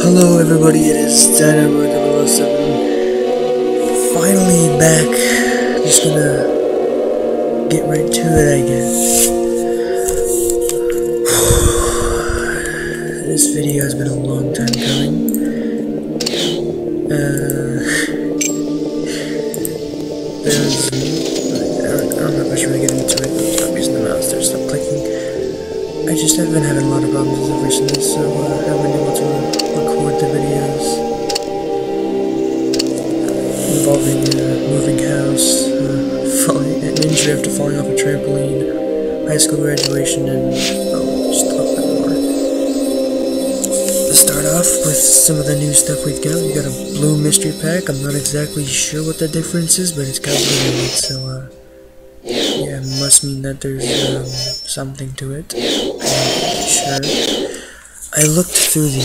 Hello everybody, it is Cenozoics 007. Finally back. Just gonna get right to it, I guess. This video has been a long time coming. I don't know if I should really get into it. Stop using the mouse there, stop clicking. I just have been having a lot of problems ever since, so I haven't been able to record the videos involving moving house, an injury after falling off a trampoline, high school graduation, and just a little bit more. To start off with some of the new stuff we've got a blue mystery pack. I'm not exactly sure what the difference is, but it's got blue in it, so yeah, it must mean that there's something to it. I'm not sure. I looked through the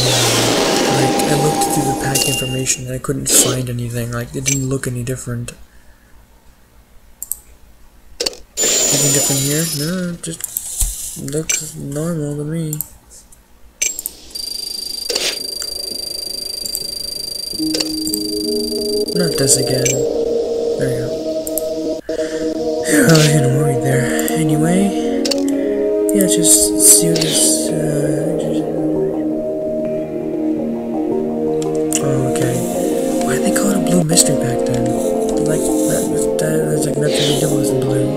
pack information and I couldn't find anything. Like, it didn't look any different. Anything different here? No, it just looks normal to me. Not this again. There you go. I was getting worried there. Anyway, yeah, let's just see what this. Oh, okay. Why do they call it a blue mystery pack then? Like that's like nothing to do with blue.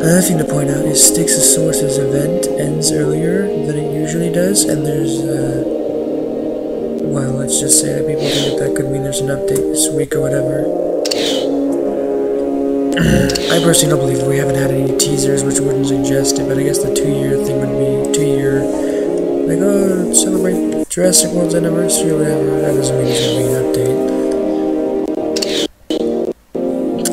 Another thing to point out is Styx's event ends earlier than it usually does, and there's well, let's just say that people think that could mean there's an update this week or whatever. I personally don't believe we haven't had any teasers which wouldn't suggest it, but I guess the 2-year thing would be 2-year, like, oh, celebrate Jurassic World's anniversary or whatever. That doesn't mean there's gonna be an update.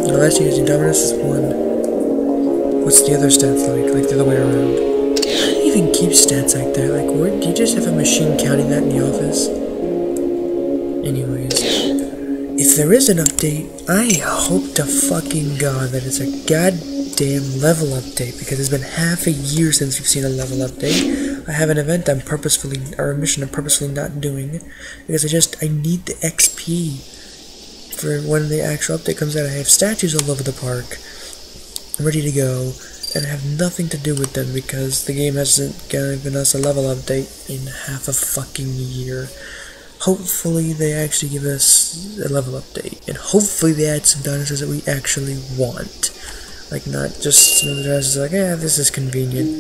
The last year's Indominus is 1. What's the other stats like? Like the other way around. How do you even keep stats like that? Like, where, do you just have a machine counting that in the office? Anyways. If there is an update, I hope to fucking god that it's a goddamn level update, because it's been half a year since we've seen a level update. I have an event or a mission I'm purposefully not doing, because I need the XP for when the actual update comes out. I have statues all over the park, ready to go, and I have nothing to do with them, because the game hasn't given us a level update in half a fucking year. Hopefully they actually give us a level update, and hopefully they add some dinosaurs that we actually want. Like, not just some of the dinosaurs like, yeah, this is convenient.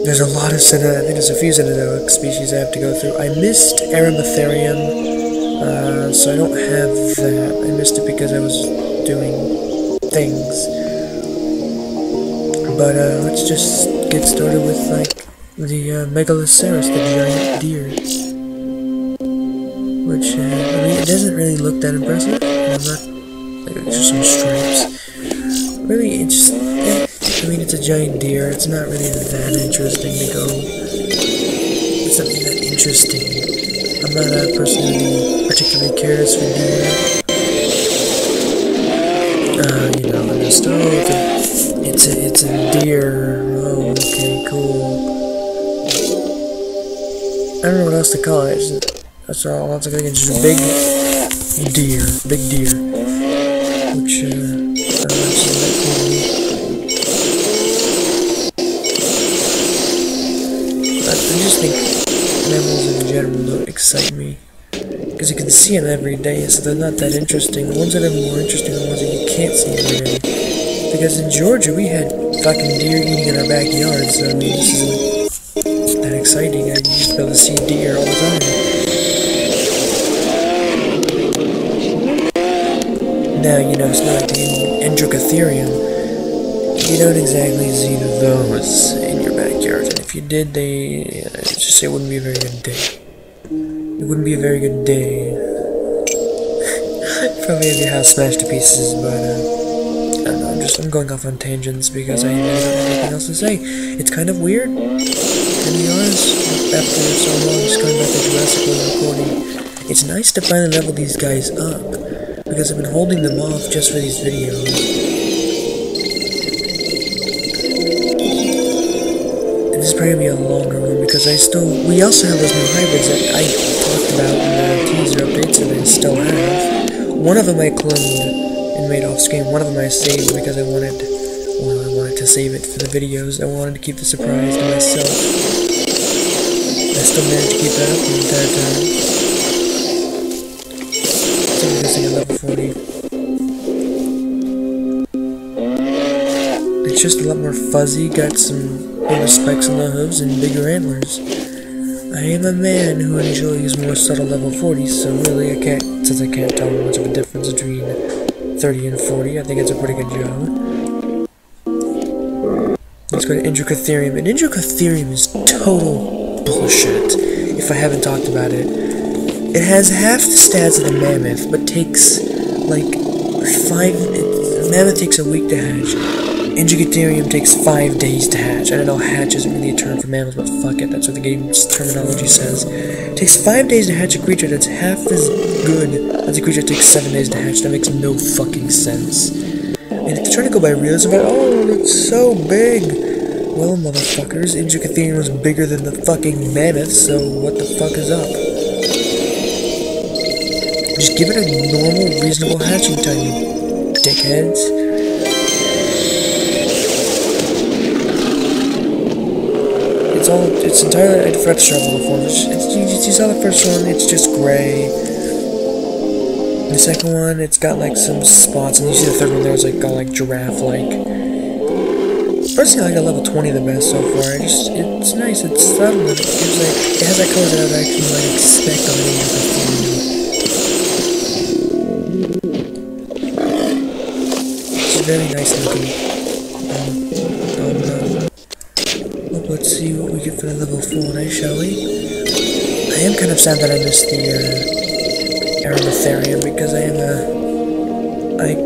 There's a lot of I think there's a few Cenozoic species I have to go through. I missed Arabatherium, so I don't have that. I missed it because I was doing things. But let's just get started with, like, the Megaloceros, the giant deer. Which, I mean, it doesn't really look that impressive. I'm not, like, it's just some stripes. Really, it's just, I mean, it's a giant deer. It's not really that interesting to go. It's not really that interesting. I'm not a person who particularly cares for deer. You know, I'm just, oh, it's a deer. Oh, okay, cool. I don't know what else to call it. That's all. Once again, it's just a big deer, which I just think mammals in general don't excite me, because you can see them every day, so they're not that interesting. The ones that are more interesting are the ones that you can't see every day. Because in Georgia, we had fucking deer eating in our backyard, so I mean, this isn't that exciting. You just be able to see deer all the time. Now, you know, it's not like the Endrocotherium. You don't exactly see those in your backyard, and if you did, just say it wouldn't be a very good day. It wouldn't be a very good day. Probably have your house smashed to pieces, but, I don't know, I'm going off on tangents because I really don't have anything else to say. It's kind of weird, to be honest, after so long, just going back to Jurassic World recording. It's nice to finally level these guys up, because I've been holding them off just for these videos. And this is probably going to be a longer one, because we also have those new hybrids that I talked about in the teaser updates that I still have. One of them I cloned and made off screen. One of them I saved because I wanted to save it for the videos. I wanted to keep the surprise to myself. I still managed to keep that up the entire time. So I'm missing a level 40. It's just a lot more fuzzy, got some bigger spikes on the hooves and bigger antlers. I am a man who enjoys more subtle level 40s, so really since I can't tell much of a difference between 30 and 40, I think it's a pretty good job. Let's go to Indricotherium, and Indricotherium is total bullshit, if I haven't talked about it. It has half the stats of the mammoth, but takes, like, mammoth takes a week to hatch. Indricotherium takes 5 days to hatch. I don't know, hatch isn't really a term for mammals, but fuck it, that's what the game's terminology says. It takes 5 days to hatch a creature that's half as good as a creature that takes 7 days to hatch. That makes no fucking sense. And if they're trying to go by realism, oh, it's so big! Well, motherfuckers, Indricotherium was bigger than the fucking mammoth, so what the fuck is up? Just give it a normal, reasonable hatching time, you dickheads. It's entirely, I forgot to show the forms. You saw the first one, it's just gray. The second one, it's got like some spots, and you see the third one there, it's like got like giraffe-like. Personally, I like a level 20 the best so far. It's nice, it's subtle, it has that color that I would actually like expect on an Indricotherium. It's very nice looking. Let's see what we get for the level 4, shall we? I am kind of sad that I missed the Aromatherium, because I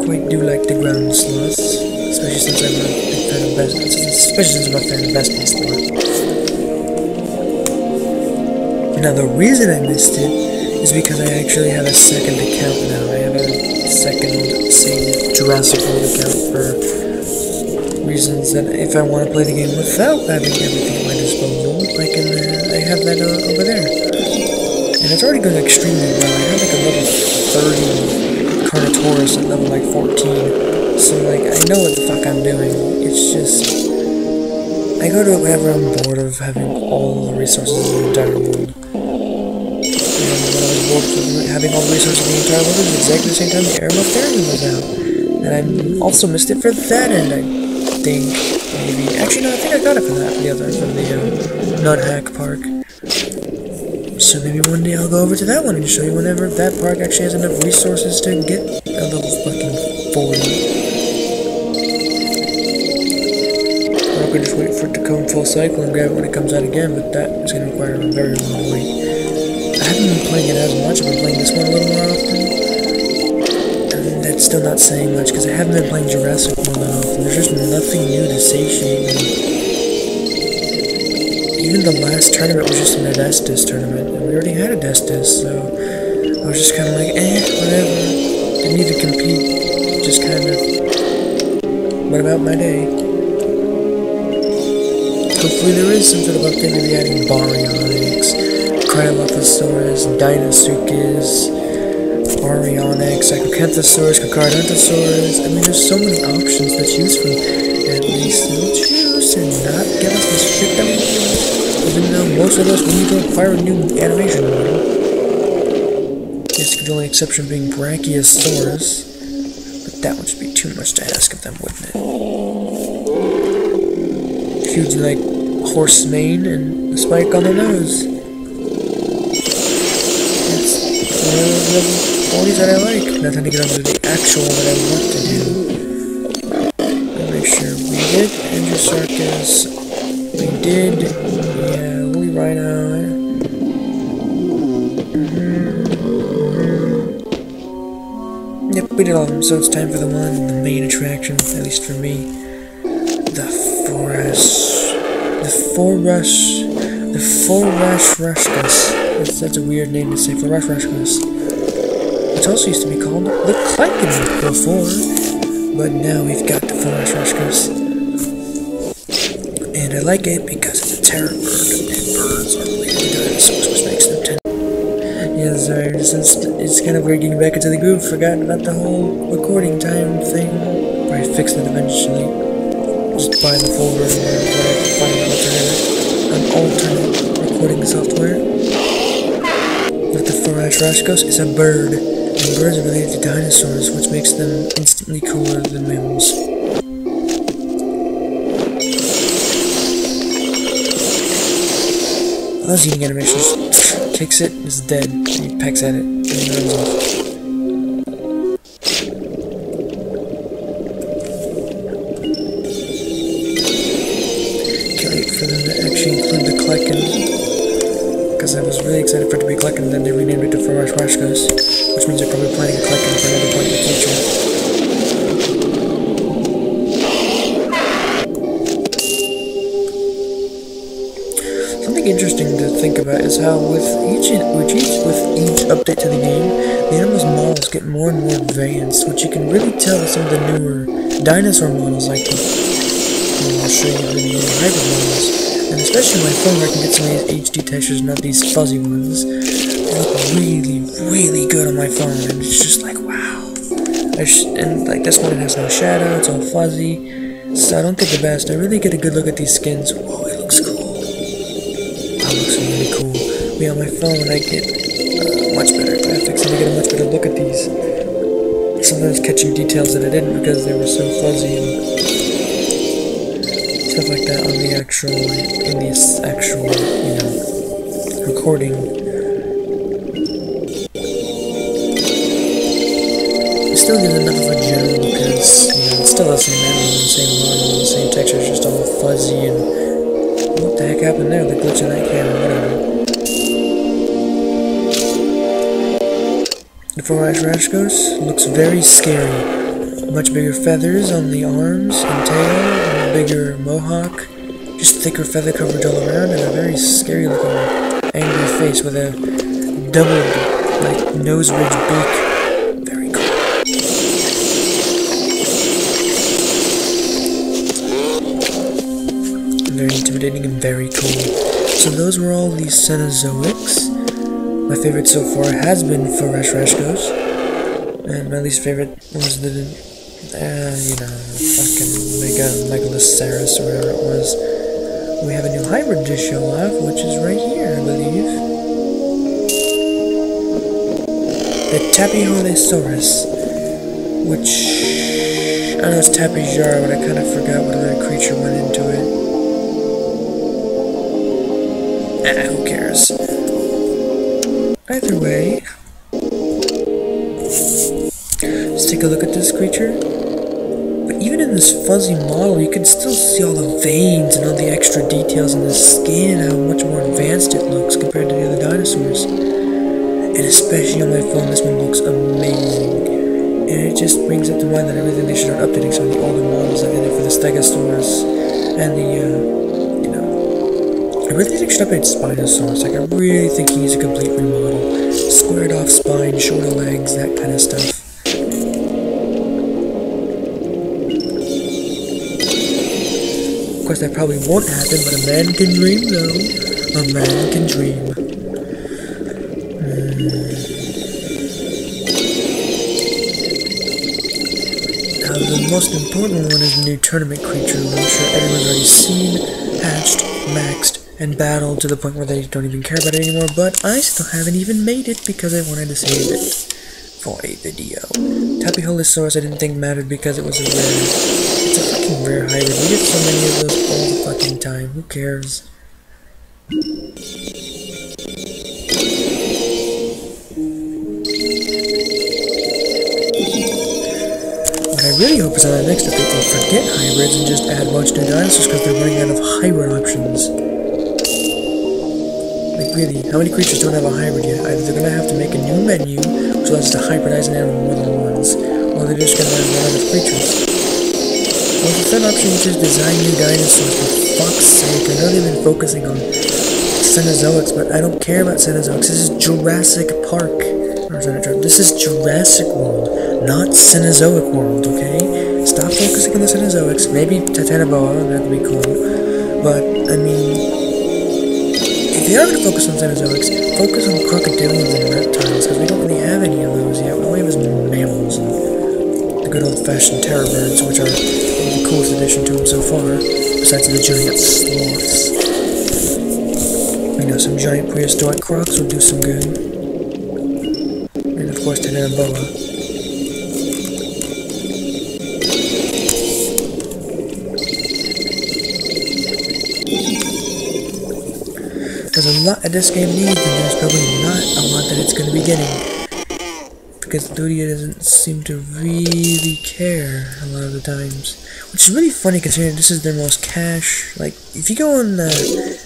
quite do like the ground sloths, especially since I'm a big fan of Vespa sloth. Now the reason I missed it is because I actually have a second account now. I have a second, say, Jurassic World account for reasons that if I want to play the game without having everything at my disposal, I have that over there. And it's already going extremely well. I have like a level 30 Carnotaurus at level like 14, so like I know what the fuck I'm doing. It's just I go to it whenever I'm bored of having all the resources in the entire world. And when I was bored of having all the resources in the entire world, it was exactly the same time the Aromatherium was out. And I also missed it for that end, I think, maybe. Actually, no, I think I got it for that, from the Nut-Hack Park. So maybe one day I'll go over to that one and show you whenever that park actually has enough resources to get a level fucking 40. Or I could just wait for it to come full cycle and grab it when it comes out again, but that is going to require a very long wait. I haven't been playing it as much, I've been playing this one a little more often. That's still not saying much, because I haven't been playing Jurassic World that often. There's just nothing new to satiate me. Even the last tournament was just an Adestis tournament, and we already had Adestis, so I was just kind of like, whatever. Didn't even compete, just kind of went about my day. Hopefully there is some sort of update, maybe adding Baryonyx, Cryolophosaurus, Deinosuchus, Baryonyx, Psychocanthosaurus, Cacardanthosaurus. I mean, there's so many options to choose from. At least they'll choose to not give us the shit that we want. Even though most of us will need to acquire a new animation model. Guess the only exception being Brachiosaurus. But that would just be too much to ask of them, wouldn't it? Huge, like, horse mane and a spike on the nose. One of those level 40s that I like. Now time to get on to the actual that I want to do. I'll make sure we did Androsarchus. We did, yeah, Woolly Rhino. Yep, we did all of them, so it's time for the main attraction, at least for me. The Forashrushkus. That's a weird name to say, Forashrushkus. Which also used to be called the Klaken before, but now we've got the Forashrushkus. And I like it because it's a terror bird. It birds are related to dinosaurs, which makes them tend. Yeah, sorry, it's kind of weird getting back into the groove. Forgot about the whole recording time thing. I fixed it eventually. Just buy the full version or find an alternate recording software. But the Forashkos is a bird, and birds are related to dinosaurs, which makes them instantly cooler than mammals. I was eating animations. Kicks it, it's dead. He pecks at it, and he runs off. Can't wait for them to actually include the Klecken, because I was really excited for it to be Klecken, and then they renamed it to Forashkos, which means they're probably planning a Klecken for another point in the future. Interesting to think about is how with each update to the game, the animals' models get more and more advanced, which you can really tell with some of the newer dinosaur models, like I'll show you the newer hybrid models, and especially on my phone where I can get some of these HD textures, not these fuzzy ones. They look really, really good on my phone, and it's just like wow. And like this one, it has no shadow, it's all fuzzy, so I don't get the best. I really get a good look at these skins. Whoa, it looks cool. Really cool. On my phone, I get much better graphics, and I get a much better look at these. Sometimes catching details that I didn't because they were so fuzzy and stuff like that on the actual, recording. It still gives enough of a general because, it's still the same animal, the same model, the same texture, it's just all fuzzy and. What the heck happened there? The glitch in that camera, whatever. The Forashkos looks very scary. Much bigger feathers on the arms and tail, and a bigger mohawk. Just thicker feather coverage all around, and a very scary looking angry face with a doubled, nose ridge beak. Very cool. Very intimidating and very cool. So those were all these Cenozoics. My favorite so far has been Forashkos, and my least favorite was the, fucking Megalosaurus or whatever it was. We have a new hybrid to show off, which is right here, I believe. The Tapiosaurus, which I know it's Tapijar, but I kind of forgot what other creature went into it. Who cares? Either way, let's take a look at this creature. But even in this fuzzy model, you can still see all the veins and all the extra details in the skin, how much more advanced it looks compared to the other dinosaurs. And especially on my phone, this one looks amazing. And it just brings up to mind that I really think they should start updating some of the older models that they did for the Stegosaurus and the, I really think they should update Spinosaurus. I really think he needs a complete remodel. Squared off spine, shorter legs, that kind of stuff. Of course, that probably won't happen, but a man can dream, though. A man can dream. Now, the most important one is the new tournament creature, which I'm sure everyone's already seen, hatched, maxed, and battled to the point where they don't even care about it anymore, but I still haven't even made it because I wanted to save it for a video. Tapiosaurus I didn't think mattered because it was a rare. It's a fucking rare hybrid. We get so many of those all the fucking time. Who cares? What I really hope is on the next update they forget hybrids and just add a bunch of new dinosaurs because they're running out of hybrid options. Like really, how many creatures don't have a hybrid yet? Either they're gonna have to make a new menu, which allows us to hybridize an animal more than once, or they're just gonna run out of creatures. Well, the third option, which is design new dinosaurs, for fuck's sake. I know they've been focusing on Cenozoics, but I don't care about Cenozoics. This is Jurassic Park. This is Jurassic World, not Cenozoic World, okay? Stop focusing on the Cenozoics. Maybe Titanoboa, that'd be cool. But, I mean, if you are going to focus on Cenozoics, focus on crocodilians and reptiles, because we don't really have any of those yet. We only have mammals and the good old-fashioned terror birds, which are the coolest addition to them so far, besides the giant sloths. You know, some giant prehistoric crocs would do some good. And of course, boa. There's a lot of this game needs, and there's probably not a lot that it's going to be getting. Because Ludia doesn't seem to really care a lot of the times. Which is really funny considering this is their most cash. Like, if you go on I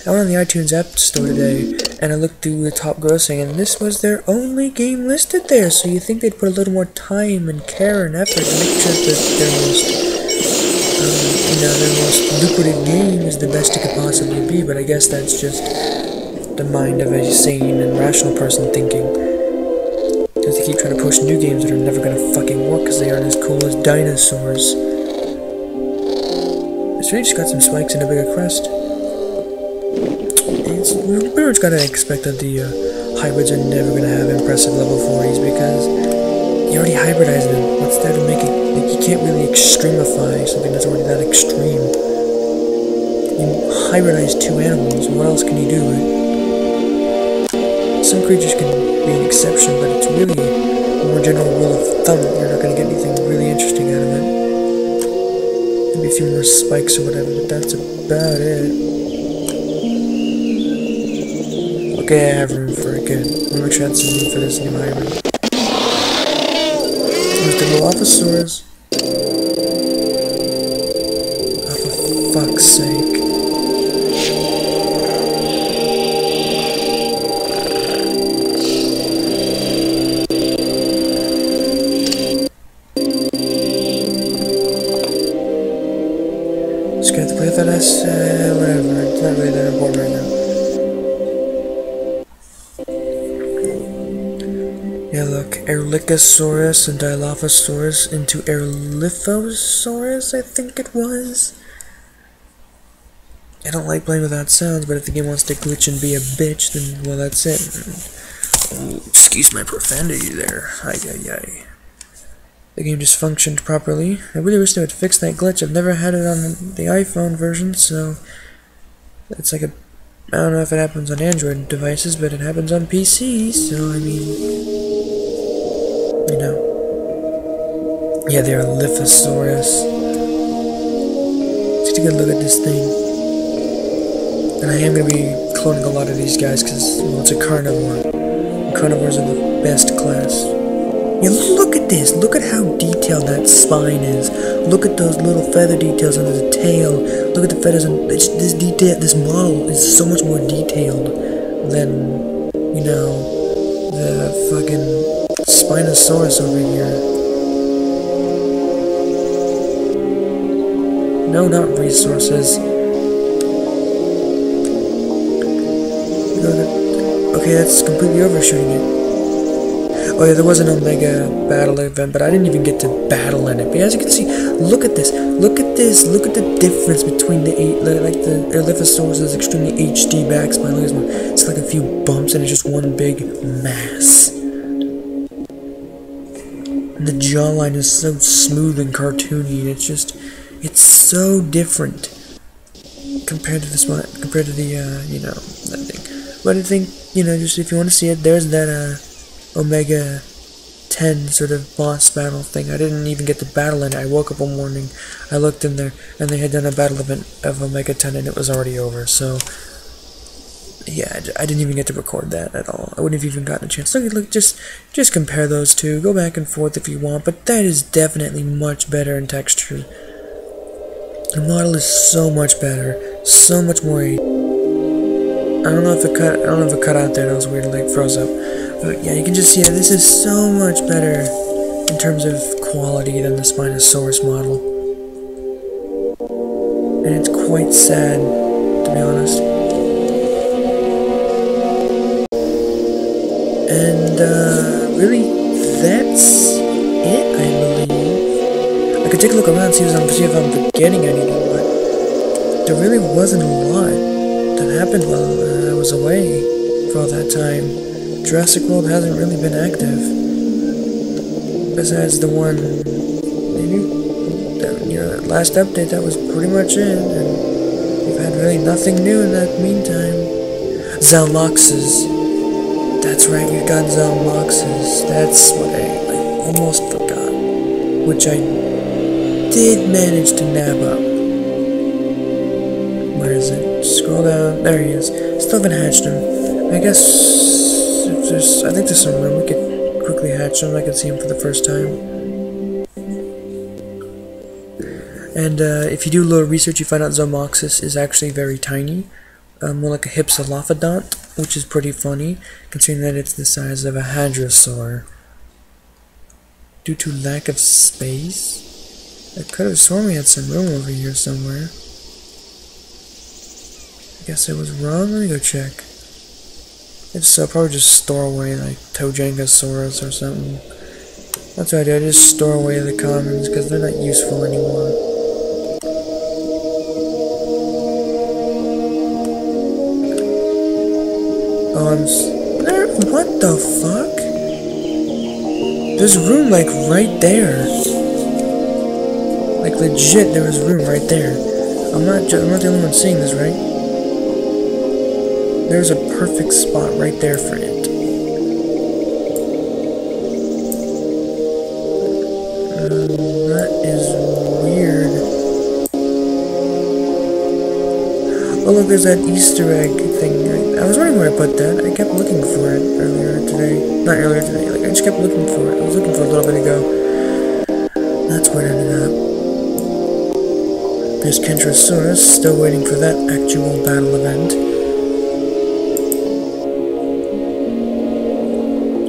went on the iTunes App Store today, and I looked through the top grossing, and this was their only game listed there. So you think they'd put a little more time and care and effort to make sure that their most, their most lucrative game is the best it could possibly be. But I guess that's just the mind of a sane and rational person thinking. Because they keep trying to push new games that are never gonna fucking work because they aren't as cool as dinosaurs. It's really just got some spikes and a bigger crest. It's pretty much gotta expect that the hybrids are never gonna have impressive level 40s because you already hybridized them. What's there to make it? Like, you can't really extremify something that's already that extreme. You hybridize two animals, what else can you do, right? Some creatures can be an exception, but it's really a more general rule of thumb. You're not going to get anything really interesting out of it. Maybe a few more spikes or whatever, but that's about it. Okay, I have room for it, good. I'm going to try some room for this new hybrid. There's the Dilophosaurus. Oh, for fuck's sake. Whatever, it's not really that important right now. Yeah, look, Erlikosaurus and Dilophosaurus into Erliphosaurus, I think it was. I don't like playing without sounds, but if the game wants to glitch and be a bitch, then, well, that's it. Ooh, excuse my profanity there. Ay. The game just functioned properly. I really wish they would fix that glitch. I've never had it on the iPhone version, so it's like I don't know if it happens on Android devices, but it happens on PC, so I mean, you know. Yeah, they're Lithosaurus. Let's take a good look at this thing. And I am going to be cloning a lot of these guys, because, well, it's a carnivore. And carnivores are the best class. Yeah, look at this. Look at how detailed that spine is. Look at those little feather details under the tail. Look at the feathers. And this model is so much more detailed than, you know, the fucking Spinosaurus over here. No, not resources. Okay, that's completely overshooting it. Oh yeah, there was an Omega battle event, but I didn't even get to battle in it. But as you can see, look at this, look at this, look at the difference between the the Erliphosaurus is extremely HD back spine. Look at this one. It's like a few bumps and it's just one big mass. And the jawline is so smooth and cartoony, and it's so different compared to the you know, that thing. But I think, you know, just if you want to see it, there's that Omega 10 sort of boss battle thing. I didn't even get to battle in it. I woke up one morning, I looked in there, and they had done a battle event of Omega 10 and it was already over, so yeah, I didn't even get to record that at all. I wouldn't have even gotten a chance. Look, just compare those two, go back and forth if you want, but that is definitely much better in texture. The model is so much better, so much more. I don't know if it cut out there. That was weird. Like froze up. But yeah, you can just see that this is so much better in terms of quality than the Spinosaurus model, and it's quite sad, to be honest. And really, that's it, I believe. I could take a look around, see if I'm forgetting anything, but there really wasn't a lot that happened while I was away for all that time. Jurassic World hasn't really been active. Besides the one, that last update, that was pretty much it, and we've had really nothing new in that meantime. Zalmoxes. That's right, we've got Zalmoxes. That's what I almost forgot. Which I did manage to nab up. Where is it? Scroll down. There he is. Still haven't hatched him. I guess if I think there's some room we could quickly hatch him. I can see him for the first time. And if you do a little research, you find out Zalmoxes is actually very tiny. More like a hypsilophodont, which is pretty funny, considering that it's the size of a hadrosaur. Due to lack of space? I could have sworn we had some room over here somewhere. I guess I was wrong. Let me go check. If so, probably just store away like Tojangasaurus or something. That's what I do. I just store away the commons because they're not useful anymore. What the fuck? There's room like right there. Like legit, there was room right there. I'm not the only one seeing this, right? There's a perfect spot right there for it. That is weird. Oh look, there's that Easter egg thing. I was wondering where I put that. I kept looking for it earlier today. Not earlier today, like I just kept looking for it. I was looking for it a little bit ago. That's where it ended up. There's Kentrosaurus, still waiting for that actual battle event.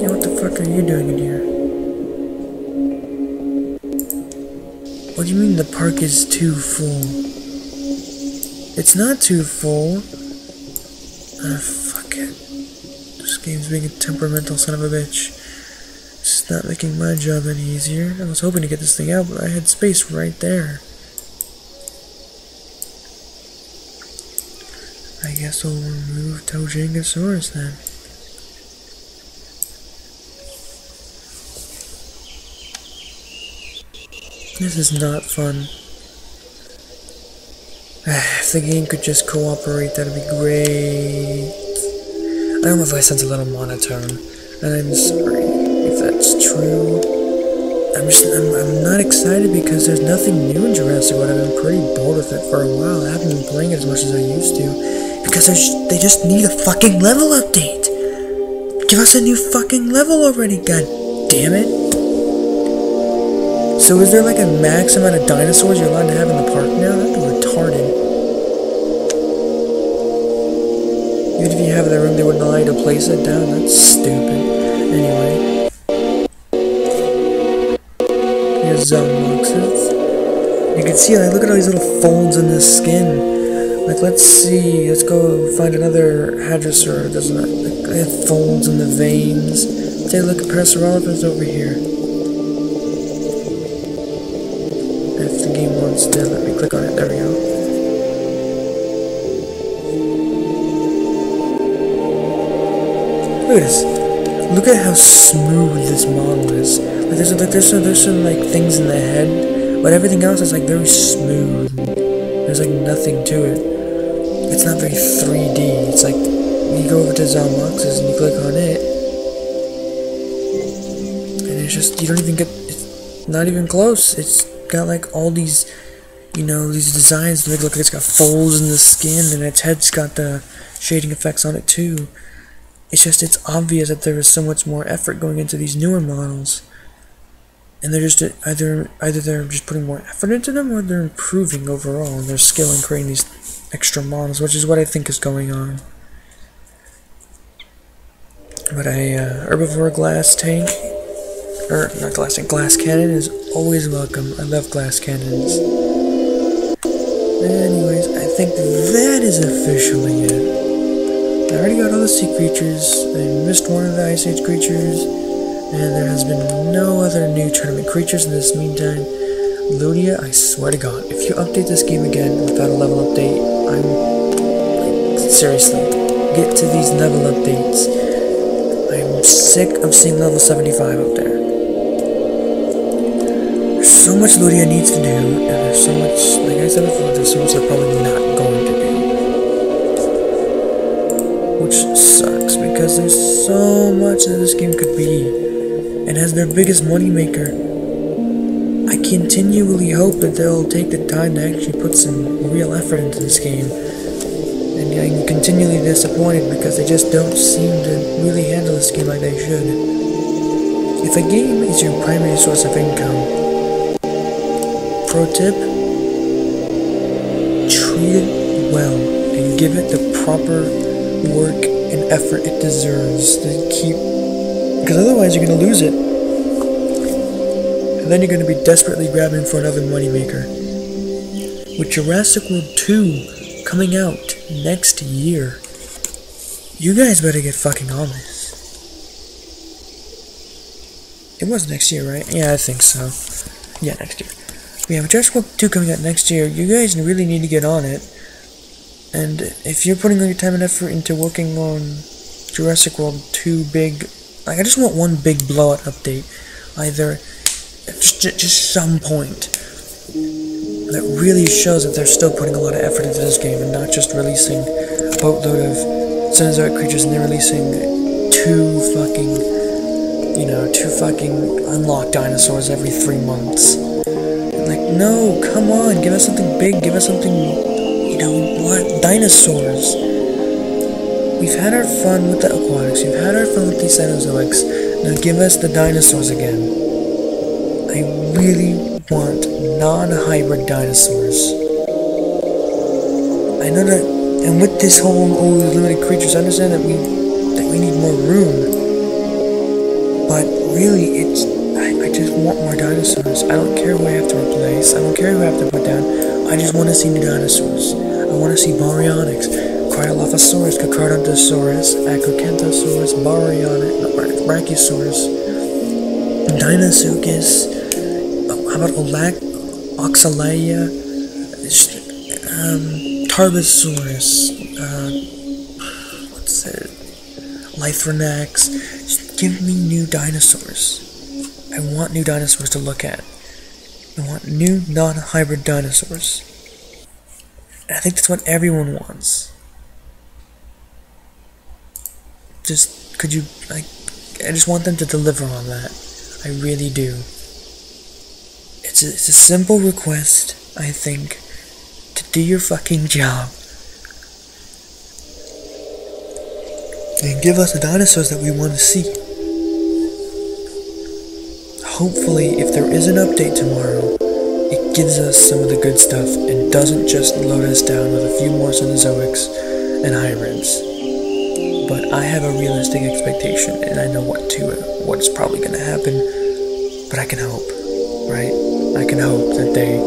Yeah, what the fuck are you doing in here? What do you mean the park is too full? It's not too full. Fuck it. This game's being a temperamental son of a bitch. It's not making my job any easier. I was hoping to get this thing out, but I had space right there. I guess I'll remove Tojangasaurus then. This is not fun. If the game could just cooperate, that'd be great. I don't know if I sound a little monotone, and I'm sorry if that's true. I'm not excited because there's nothing new in Jurassic World. I've been pretty bored with it for a while. I haven't been playing it as much as I used to. Because they just need a fucking level update. Give us a new fucking level already, god damn it. So is there like a max amount of dinosaurs you're allowed to have in the park now? That'd be retarded. Even if you have it in the room, they wouldn't allow you to place it down. That's stupid. Anyway. Here's Zalmoxes. You can see, like, look at all these little folds in the skin. Like, let's see. Let's go find another hadrosaur. Doesn't it? Like, they have folds in the veins. Take a look at Parasaurolophus over here. If the game wants to let me click on it, there we go. Look at this. Look at how smooth this model is. Like there's some like things in the head, but everything else is like very smooth. There's like nothing to it. It's not very 3D. It's like you go over to Zalmoxes and you click on it, and it's just you don't even get. It's not even close. It's got like all these, you know, these designs to make it look like it's got folds in the skin, and its head's got the shading effects on it too. It's just, it's obvious that there is so much more effort going into these newer models, and they're just either they're just putting more effort into them, or they're improving overall in their skill in creating these extra models, which is what I think is going on. But a herbivore glass tank, or not glass tank, glass cannon is always welcome. I love glass cannons. Anyways, I think that is officially it. I already got all the sea creatures. I missed one of the Ice Age creatures, and there has been no other new tournament creatures in this meantime. Ludia, I swear to God, if you update this game again without a level update, I'm like seriously, get to these level updates. I'm sick of seeing level 75 up there. There's so much Ludia needs to do, and there's so much, like I said before, there's so much they're probably not going to do. Which sucks, because there's so much that this game could be. And as their biggest moneymaker, I continually hope that they'll take the time to actually put some real effort into this game. And I'm continually disappointed because they just don't seem to really handle this game like they should. If a game is your primary source of income, pro tip, treat it well and give it the proper work and effort it deserves to keep, because otherwise you're going to lose it. And then you're going to be desperately grabbing for another moneymaker. With Jurassic World 2 coming out next year, you guys better get fucking on this. It was next year, right? Yeah, I think so. Yeah, next year. But yeah, with Jurassic World 2 coming out next year, you guys really need to get on it. And if you're putting all your time and effort into working on Jurassic World 2 big, like, I just want one big blowout update, either just some point that really shows that they're still putting a lot of effort into this game and not just releasing a boatload of Cenozoic creatures and they're releasing two fucking unlocked dinosaurs every 3 months. Like, no, come on, give us something big, give us something, dinosaurs. We've had our fun with the aquatics, we've had our fun with the Cenozoics, now give us the dinosaurs again. I really want non-hybrid dinosaurs. I know that, and with this whole limited creatures, I understand that we need more room, but really, I just want more dinosaurs. I don't care who I have to replace, I don't care who I have to put down, I just want to see new dinosaurs. I want to see Baryonyx, Cryolophosaurus, Carcharodontosaurus, Acrocanthosaurus, Brachiosaurus, Dinosuchus, how about Oxalea, Tarbosaurus, Lythronax. Just give me new dinosaurs. I want new dinosaurs to look at. I want new non-hybrid dinosaurs. And I think that's what everyone wants. Just, could you, I just want them to deliver on that. I really do. It's a simple request, I think, to do your fucking job. And give us the dinosaurs that we want to see. Hopefully, if there is an update tomorrow, it gives us some of the good stuff and doesn't just load us down with a few more Cenozoics and hybrids. But I have a realistic expectation, and I know what's probably going to happen, but I can hope, right? I can hope that they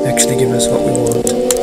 actually give us what we want.